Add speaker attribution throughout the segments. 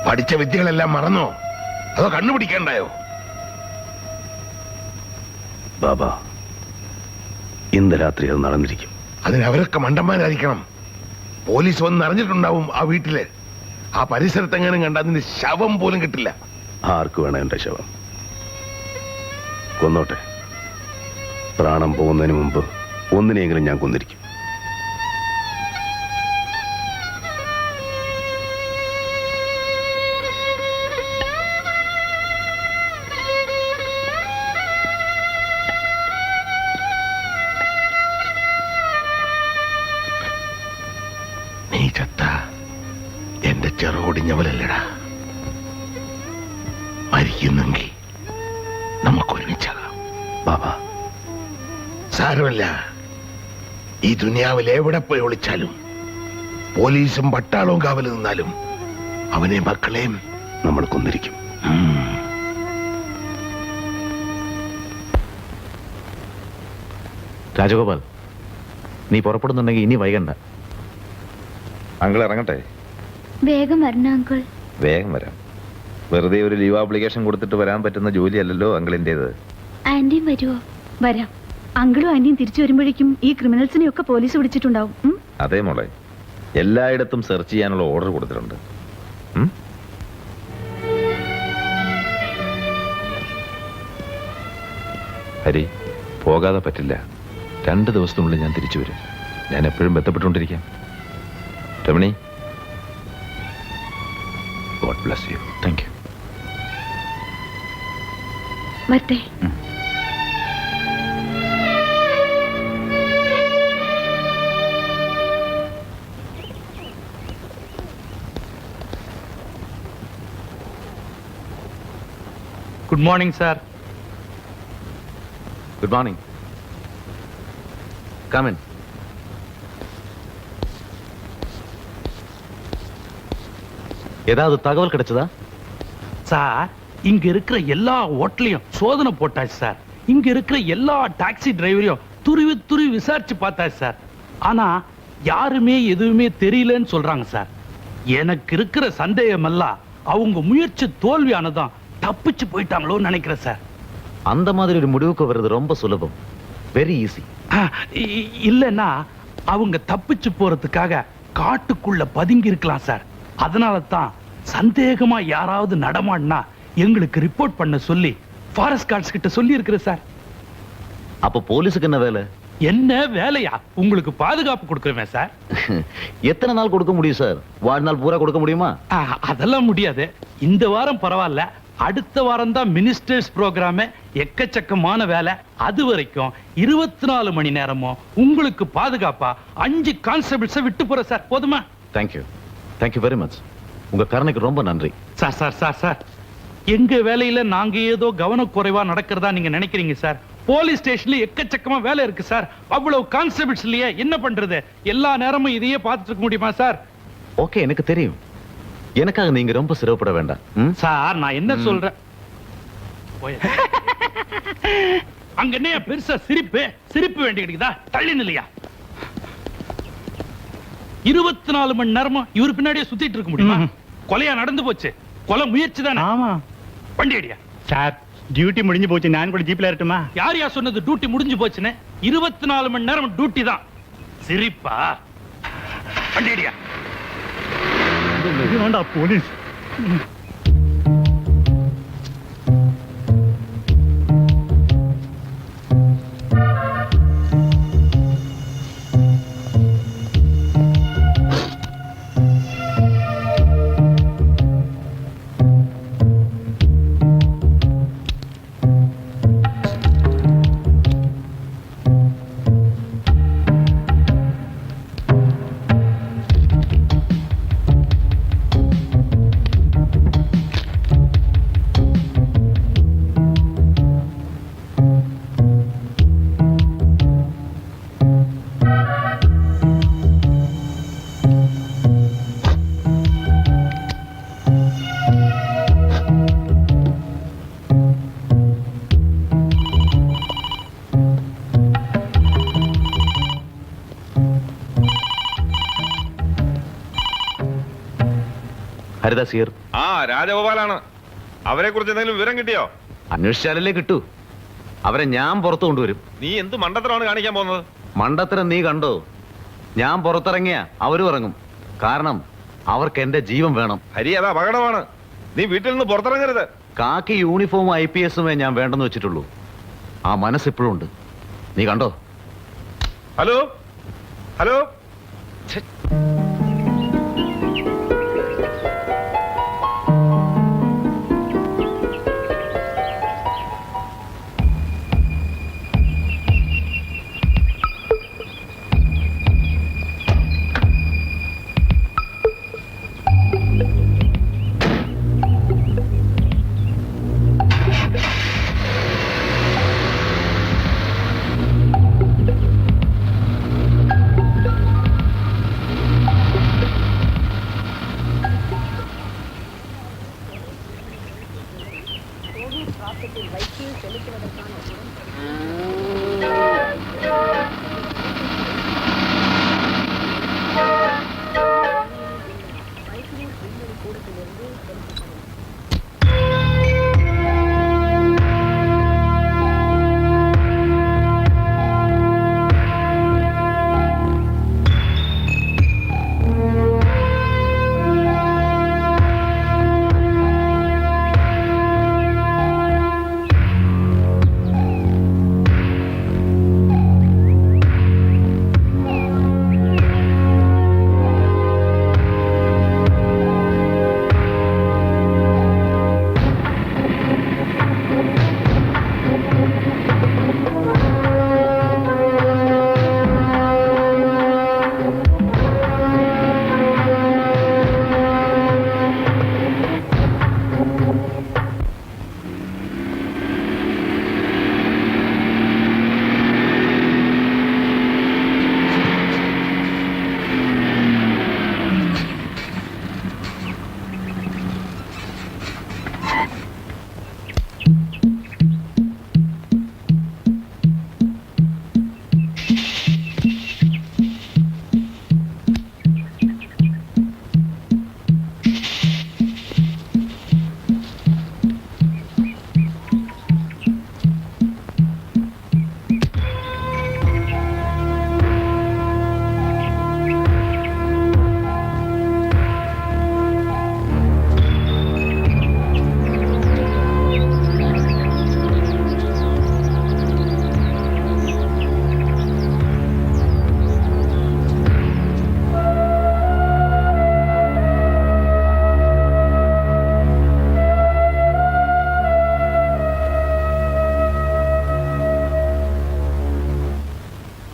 Speaker 1: പഠിച്ച വിദ്യകളെല്ലാം മറന്നോ അതോ കണ്ണുപിടിക്കണ്ടായോ?
Speaker 2: ബാബ, ഇന്ന് രാത്രി അത് നടന്നിരിക്കും.
Speaker 1: അതിനവരൊക്കെ മണ്ടന്മാരായിരിക്കണം. പോലീസ് വന്ന് അറിഞ്ഞിട്ടുണ്ടാവും ആ വീട്ടില്. ആ പരിസരത്തെങ്ങാനും കണ്ട അതിന്റെ ശവം പോലും കിട്ടില്ല.
Speaker 2: ആർക്ക് വേണം എന്റെ ശവം? കൊന്നോട്ടെ. പ്രാണം പോകുന്നതിന് മുമ്പ് ഒന്നിനെയെങ്കിലും ഞാൻ കൊന്നിരിക്കും.
Speaker 1: നീ ചത്ത എന്റെ ചെറുകൊടിഞ്ഞവലല്ലടാ. മരിക്കുന്നെങ്കിൽ നമുക്കൊരുമിച്ചാകാം.
Speaker 2: ബാബ,
Speaker 1: സാരമല്ല. ഈ ദുനിയാവിൽ എവിടെ പോയി ഒളിച്ചാലും പോലീസും പട്ടാളവും കാവൽ നിന്നാലും അവനെ മക്കളെയും
Speaker 2: നമ്മൾ കൊന്നിരിക്കും.
Speaker 3: രാജഗോപാൽ, നീ പുറപ്പെടുന്നുണ്ടെങ്കിൽ ഇനി വൈകണ്ട.
Speaker 4: അങ്കിൾ ഇറങ്ങട്ടെ?
Speaker 5: വേഗം വരണം അങ്കിൾ.
Speaker 4: വേഗം വരാം. വെറുതെ ഒരു ലീവ് ആപ്ലിക്കേഷൻ കൊടുത്തിട്ട് വരാൻ പറ്റുന്ന ജോലിയല്ലല്ലോ അങ്കിളിൻ്റെത്.
Speaker 5: ആന്റിയും വരുമോ?
Speaker 6: വരാം. അങ്കിളും ആന്റിയും തിരിച്ചു വരുമ്പോഴേക്കും ഈ ക്രിമിനൽസിനെയൊക്കെ പോലീസ് പിടിച്ചിട്ടുണ്ടാവും.
Speaker 4: അതേ മോളെ, എല്ലായിടത്തും സെർച്ച് ചെയ്യാനുള്ള ഓർഡർ കൊടുത്തിട്ടുണ്ട്. ഹരി, പോകാതെ പറ്റില്ല. 2 ദിവസത്തിനുള്ളിൽ ഞാൻ തിരിച്ചു വരും. ഞാൻ എപ്പോഴും ബന്ധപ്പെട്ടുകൊണ്ടിരിക്കാം. Ramani, God bless you.
Speaker 3: Thank you.
Speaker 6: വരട്ടെ.
Speaker 7: Good morning, sir.
Speaker 3: Good morning. Come in. ஏதாவது தகவல் கிடைச்சதா?
Speaker 7: சார், இங்க இருக்கிற எல்லா ஹோட்டலையும் சோதனை போட்டாச்சு சார். இங்க இருக்கிற எல்லா டாக்ஸி டிரைவரையும் துருவி துருவி விசாரிச்சு பார்த்தாச்சு சார். ஆனா யாருமே எதுவுமே தெரியலன்னு சொல்றாங்க சார். எனக்கு இருக்கிற சந்தேகம் எல்லாம் அவங்க முயற்சி தோல்வியானதான் தப்பிச்சு போயிட்டாங்களோன்னு நினைக்கிறேன் சார்.
Speaker 3: அந்த மாதிரி ஒரு முடிவுக்கு வர்றது ரொம்ப சுலபம். Very easy.
Speaker 7: இல்லன்னா அவங்க தப்பிச்சு போறதுக்காக காட்டுக்குள்ள பதுங்கி இருக்கலாம் சார். அதனால தான் சந்தேகமா யாராவது நடமாடினா எங்களுக்கு ரிப்போர்ட் பண்ண சொல்லி ஃபாரஸ்ட் கார்ட்ஸ் கிட்ட சொல்லி இருக்கிறேன் சார்.
Speaker 3: அப்ப போலீஸுக்கு என்ன வேலை?
Speaker 7: என்ன வேலையா? உங்களுக்கு பாதுகாப்பு கொடுக்கிறேன் சார்.
Speaker 3: எத்தனை நாள் கொடுக்க முடியும் சார்? வாழ்நாள் பூரா கொடுக்க முடியுமா?
Speaker 7: அதெல்லாம் முடியாது. இந்த வாரம் பரவாயில்ல, அடுத்த வாரம் தான் மினிஸ்டர்ஸ் ப்ரோக்ராம். எக்கச்சக்கமான வேலை. அது வரைக்கும் 24 மணி நேரமும் உங்களுக்கு பாதுகாப்பா 5 கான்ஸ்டபிள்ஸை விட்டு போற சார். போதுமா?
Speaker 3: தேங்க்யூ. Thank you very much. உங்க கருணைக்கு ரொம்ப நன்றி.
Speaker 7: சார் சார் சார் சார், எங்க வேலையில நாங்க ஏதோ கவனக்குறைவா நடக்கிறதா நீங்க நினைக்கிறீங்க சார். போலீஸ் ஸ்டேஷன்ல எக்கச்சக்கமா வேலை இருக்கு சார். அவ்வளவு கான்ஸ்டபிள்ஸ் இல்லையே, என்ன பண்றது? எல்லா நேரமும் இதையே பார்த்துட்டு இருக்க முடியுமா சார்?
Speaker 3: ஓகே, எனக்கு தெரியும். எனக்காக நீங்க ரொம்ப சிரமப்பட வேண்டாம்
Speaker 7: சார். நான் என்ன சொல்றேன், அங்க என்ன பெருசா சிரிப்பு சிரிப்பு வேண்டி கிடைக்குதா? தள்ளி நிலையா? 24 மணி நேரமும் இவரு பின்னாடியே சுத்திட்டு இருக்க முடியுமா? கொலையா நடந்து போச்சு. கொலை முயற்சி தானே. ஆமா. வண்டி அடியா
Speaker 8: சார். டியூட்டி முடிஞ்சு போச்சு. நான் கூட ஜீப்ல ஏறட்டுமா?
Speaker 7: யார் யா சொன்னது டியூட்டி முடிஞ்சு போச்சுன்னு? 24 மணி நேரம் டியூட்டி தான். சிரிப்பா? வண்டி அடியா.
Speaker 8: வேண்டா போலீஸ்.
Speaker 3: ഹരിദാസ് ഹിയർ.
Speaker 4: ആ രാജഗോപാലാണ്. അവരെ കുറിച്ച് എന്തെങ്കിലും വിവരം കിട്ടിയോ?
Speaker 3: അന്വേഷിച്ചാലല്ലേ കിട്ടൂ. അവരെ ഞാൻ പുറത്തു കൊണ്ടുവരും.
Speaker 4: നീ എന്ത് മണ്ടത്തരമാണ് കാണിക്കാൻ പോകുന്നത്?
Speaker 3: മണ്ടത്തരം നീ കണ്ടോ? ഞാൻ പുറത്തിറങ്ങിയ അവരും ഇറങ്ങും. കാരണം അവർക്ക് എന്റെ ജീവൻ വേണം.
Speaker 4: ഹരി, അത് അപകടമാണ്. നീ വീട്ടിൽ നിന്ന് പുറത്തിറങ്ങരുത്.
Speaker 3: കാക്കി യൂണിഫോമും IPS-ഉമേ ഞാൻ വേണ്ടെന്ന് വെച്ചിട്ടുള്ളൂ. ആ മനസ്സിപ്പോഴും ഉണ്ട്. നീ കണ്ടോ?
Speaker 4: Hello hello.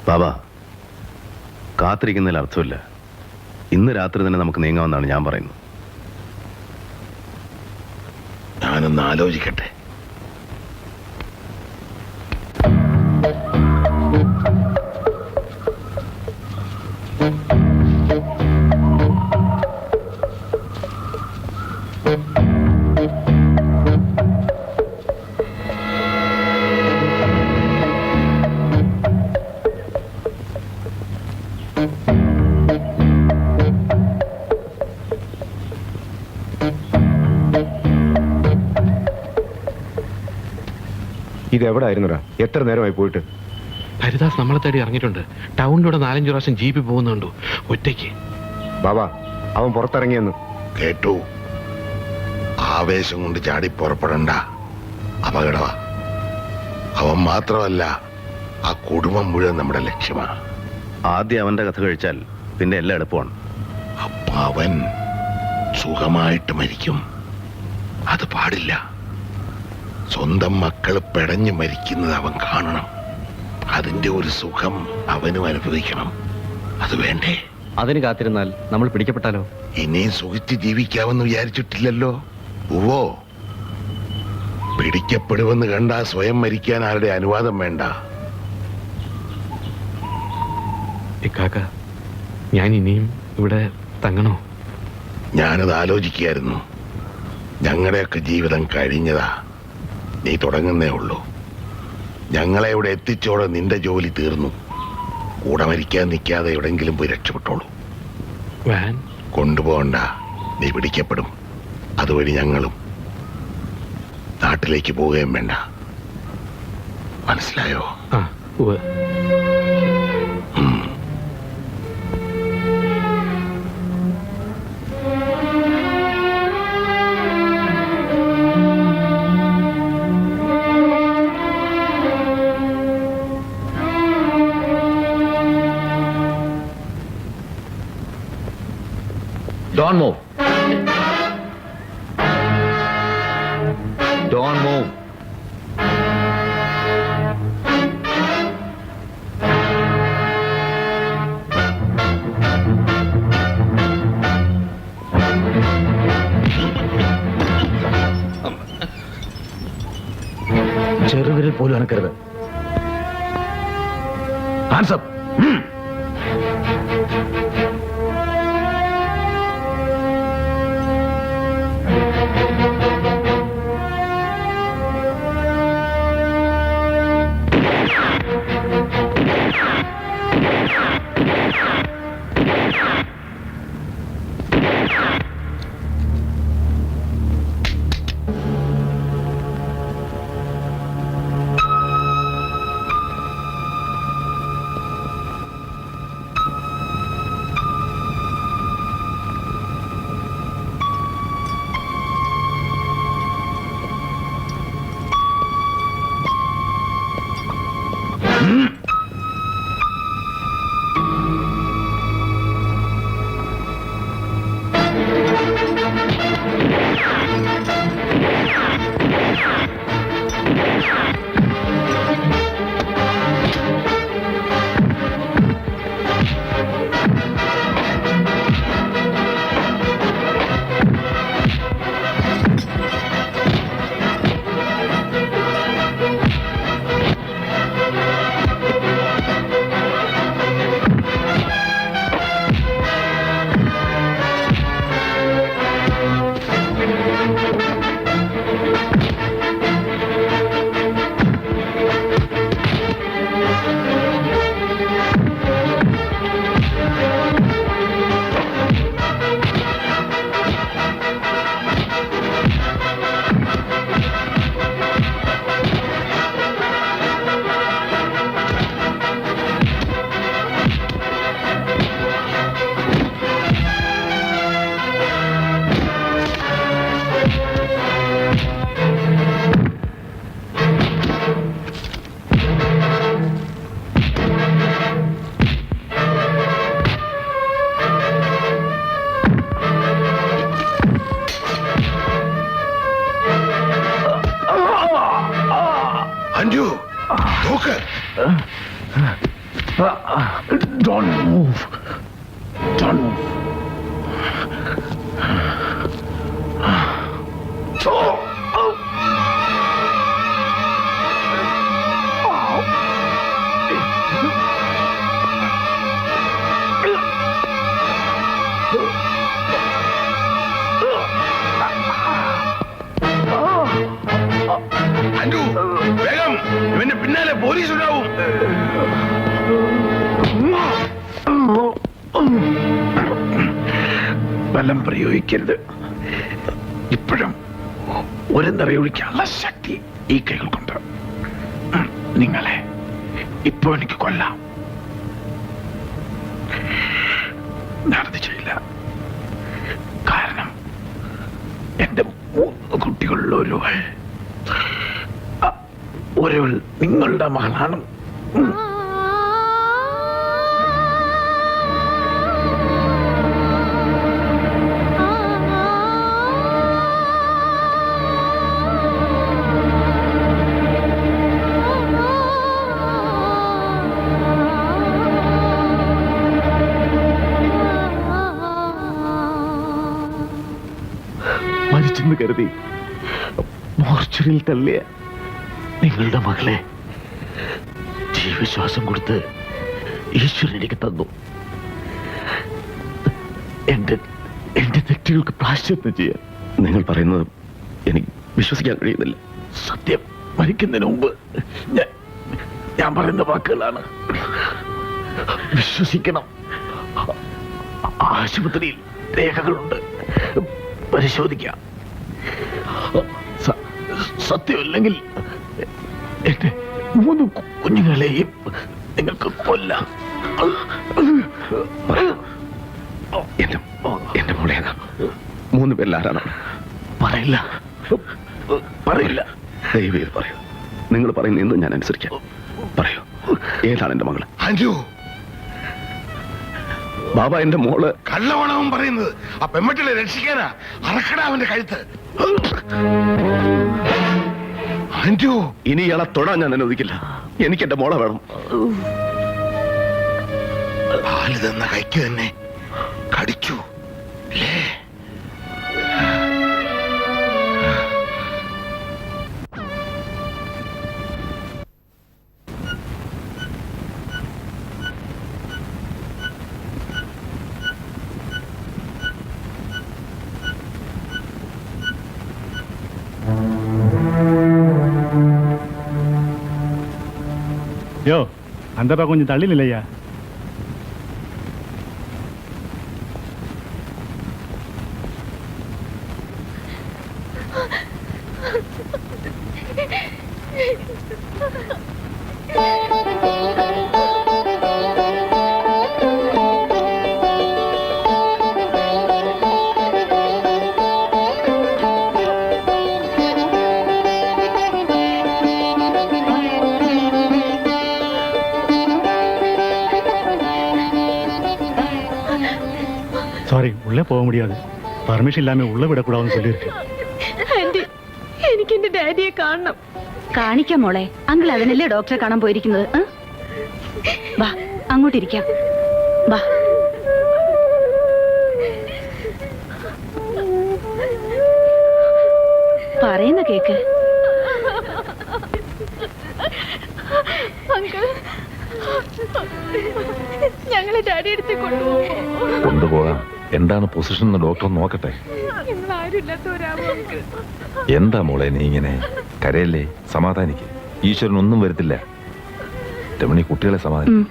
Speaker 2: ബാബാ, കാത്തിരിക്കുന്നതിൽ അർത്ഥമില്ല. ഇന്ന് രാത്രി തന്നെ നമുക്ക് നീങ്ങാമെന്നാണ് ഞാൻ പറയുന്നത്.
Speaker 1: ഞാനൊന്ന് ആലോചിക്കട്ടെ.
Speaker 9: ഇതെവിടെ ആയിരുന്നടാ? എത്ര നേരമായി പോയിട്ട്?
Speaker 10: ഹരിദാസ് നമ്മളെ തേടി ഇറങ്ങിയിട്ടുണ്ട്. ടൗണിലൂടെ 4-5 പ്രാവശ്യം ജീപ്പിൽ പോകുന്നുണ്ടോ ഒറ്റയ്ക്ക്.
Speaker 9: ബാബാ, അവൻ പുറത്തിറങ്ങിയെന്ന്
Speaker 1: കേട്ടു. ആവേശം കൊണ്ട് ചാടി പുറപ്പെടണ്ട, അപകടമാ. അവൻ മാത്രമല്ല, ആ കുടുംബം മുഴുവൻ നമ്മുടെ ലക്ഷ്യമാ.
Speaker 2: ആദ്യം അവന്റെ കഥ കഴിച്ചാൽ പിന്നെ എല്ലാം എളുപ്പമാണ്.
Speaker 1: അപ്പൊ അവൻ സുഖമായിട്ട് മരിക്കും. അത് പാടില്ല. സ്വന്തം മക്കൾ പെടഞ്ഞു മരിക്കുന്നത് അവൻ കാണണം. അതിന്റെ ഒരു സുഖം അവനും അനുഭവിക്കണം. അത് വേണ്ടേ?
Speaker 3: അതിന് കാത്തിരുന്നാൽ നമ്മൾ പിടിക്കപ്പെട്ടാലോ?
Speaker 1: ഇനിയും സുഖിച്ച് ജീവിക്കാമെന്ന് വിചാരിച്ചിട്ടില്ലല്ലോ. ഉവ്വോ, പിടിക്കപ്പെടുമെന്ന് കണ്ടാ സ്വയം മരിക്കാൻ ആരുടെ അനുവാദം വേണ്ട.
Speaker 10: ഇക്കാക്ക, ഞാൻ ഇനിയും ഇവിടെ തങ്ങണോ?
Speaker 1: ഞാനത് ആലോചിക്കുകയായിരുന്നു. ഞങ്ങളുടെയൊക്കെ ജീവിതം കഴിഞ്ഞതാ. നീ തുടങ്ങുന്നേ ഉള്ളൂ. ഞങ്ങളെ ഇവിടെ എത്തിച്ചോടെ നിന്റെ ജോലി തീർന്നു. കൂടെ മരിക്കാൻ നിൽക്കാതെ എവിടെങ്കിലും പോയി രക്ഷപ്പെട്ടോളൂ.
Speaker 10: വാൻ
Speaker 1: കൊണ്ടുപോകണ്ട, നീ പിടിക്കപ്പെടും. അതുവഴി ഞങ്ങളും നാട്ടിലേക്ക് പോവുകയും വേണ്ട. മനസ്സിലായോ?
Speaker 10: ആ ഉവ്വ്.
Speaker 3: Don't move. Don't move. ചെറുവിരൽ പോലും അനക്കരുത്. Hands up.
Speaker 1: അഞ്ജു, നോക്ക്.
Speaker 3: Don't move. Don't move.
Speaker 1: Anju, വേഗം, ഇവന്റെ പിന്നാലെ പോലീസ് ഉണ്ടാവും.
Speaker 3: ബലം പ്രയോഗിക്കരുത്. ഇപ്പോഴും ഒരു നിറയൊഴിക്കാനുള്ള ശക്തി ഈ കൈകൾക്കുണ്ട്. നിങ്ങളെ ഇപ്പോ എനിക്ക് കൊല്ലാം. നടത്തി ചെയ്യില്ല. കാരണം എന്റെ 3 കുട്ടികളിൽ ഒരുവൾ നിങ്ങളുടെ മകളാണ്. മരിച്ചെന്ന് കരുതി മോർച്ചറിയിൽ തള്ളിയ നിങ്ങളുടെ മകളെ ജീവശ്വാസം കൊടുത്ത് ഈശ്വരൻ എനിക്ക് തന്നു. എന്റെ തെറ്റുകൾക്ക് പ്രായശ്ചിത്തം ചെയ്യാൻ.
Speaker 2: നിങ്ങൾ പറയുന്നത് എനിക്ക് വിശ്വസിക്കാൻ കഴിയുന്നില്ല.
Speaker 3: സത്യം. മരിക്കുന്നതിന് മുമ്പ് ഞാൻ പറയുന്ന വാക്കുകളാണ്. വിശ്വസിക്കണം. ആശുപത്രിയിൽ രേഖകളുണ്ട്, പരിശോധിക്കാം.
Speaker 2: സത്യമല്ലെങ്കിൽ എന്റെ 3 കുഞ്ഞുങ്ങളെയും നിങ്ങൾക്ക് കൊല്ലാം. എന്റെ മോളെ 3 പേരിൽ ആരാണ്? പറയില്ല, പറയില്ല. ദയവേത് പറയൂ. നിങ്ങൾ പറയുന്ന എന്തും ഞാൻ അനുസരിക്കാം. പറയൂ, ഏതാണ് എന്റെ മകള്?
Speaker 1: അഞ്ജു.
Speaker 2: ബാബ, എന്റെ മോള്.
Speaker 1: കള്ളവണവും പറയുന്നത്. ആ പെമ്മട്ടിലെ രക്ഷിക്കാനാ. അറക്കടാ അവന്റെ കഴുത്ത്. അഞ്ജു,
Speaker 2: ഇനി ഇയാളെ തൊടാൻ ഞാൻ അനുവദിക്കില്ല. എനിക്ക് എന്റെ മോളെ വേണം.
Speaker 1: പാല് തന്ന കൈക്ക് തന്നെ കടിച്ചു അല്ലേ?
Speaker 8: யோ அந்தப்பா கொஞ்சம் தள்ளி நிலையா. சாரி, உள்ளே போக முடியாது. பர்மிஷன் இல்லாம உள்ள விடக்கூடாதுன்னு சொல்லியிருக்கு.
Speaker 6: ആന്റി, എനിക്ക് എന്റെ ഡാഡിയെ കാണണം. കാണിക്കാം മോളെ. അങ്കിൾ അതിനല്ലേ ഡോക്ടറെ കാണാൻ പോയിരിക്കുന്നത്. വാ, അങ്ങോട്ടിരിക്കാം. വാ. പറയുന്ന കേക്ക്. ഞങ്ങളെ ഡാഡി എടുത്ത്
Speaker 4: കൊണ്ടുപോകാം. എന്താണ് പൊസിഷൻ എന്ന് ഡോക്ടർ നോക്കട്ടെ. എന്താ മോളെ നീ ഇങ്ങനെ കരയല്ലേ? സമാധാനിക്ക്. ഈശ്വരൻ ഒന്നും വരുത്തില്ല. രമണി, കുട്ടികളെ സമാധാനിക്കും.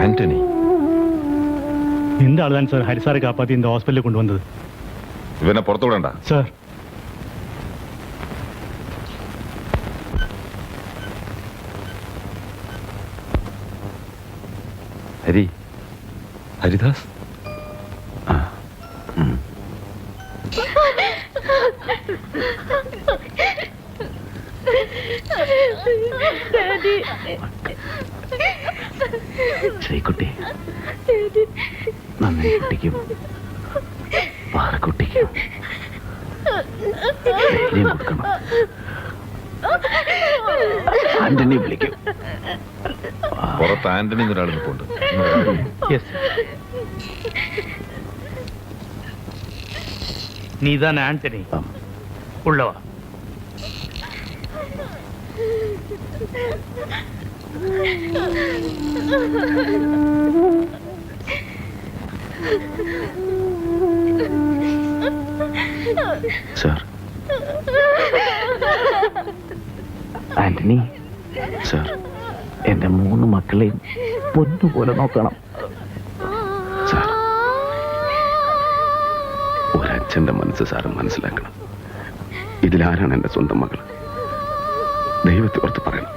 Speaker 4: ആന്റണി,
Speaker 8: இந்த ஆள் தான் சார் ஹரிசாரை காப்பாத்தி இந்த ஹாஸ்பிட்டலுக்கு கொண்டு வந்தது.
Speaker 4: ഇവനെ പുറത്തു വിടണ്ട.
Speaker 8: சார்,
Speaker 4: ഹരിദാസ്.
Speaker 2: ശ്രീകുട്ടി, നന്ദി കുട്ടിക്കും പാറക്കുട്ടിക്കും ധൈര്യം കൊടുക്കണം. ആന്റണി വിളിക്കും.
Speaker 4: പുറത്ത് ആന്റണി ഒരാൾ നിൽപ്പുണ്ട്.
Speaker 7: நீதான் ஆண்டனி. உள்ளவா.
Speaker 2: സാർ, ആന്റണി സാർ, എന്റെ 3 മക്കളെയും പൊന്നുപോലെ നോക്കണം സാർ. ഒരച്ഛന്റെ മനസ്സ് സാറ് മനസ്സിലാക്കണം. ഇതിലാരാണ് എന്റെ സ്വന്തം മകൾ? ദൈവത്തെ ഓർത്ത് പറയണം.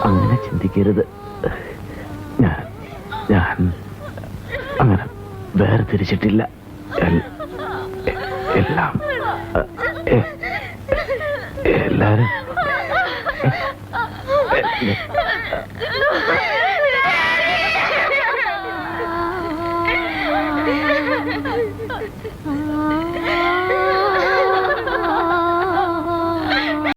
Speaker 2: അങ്ങനെ ചിന്തിക്കരുത്. ഞാൻ അങ്ങനെ വേർതിരിച്ചിട്ടില്ല. എല്ലാം എല്ലാരും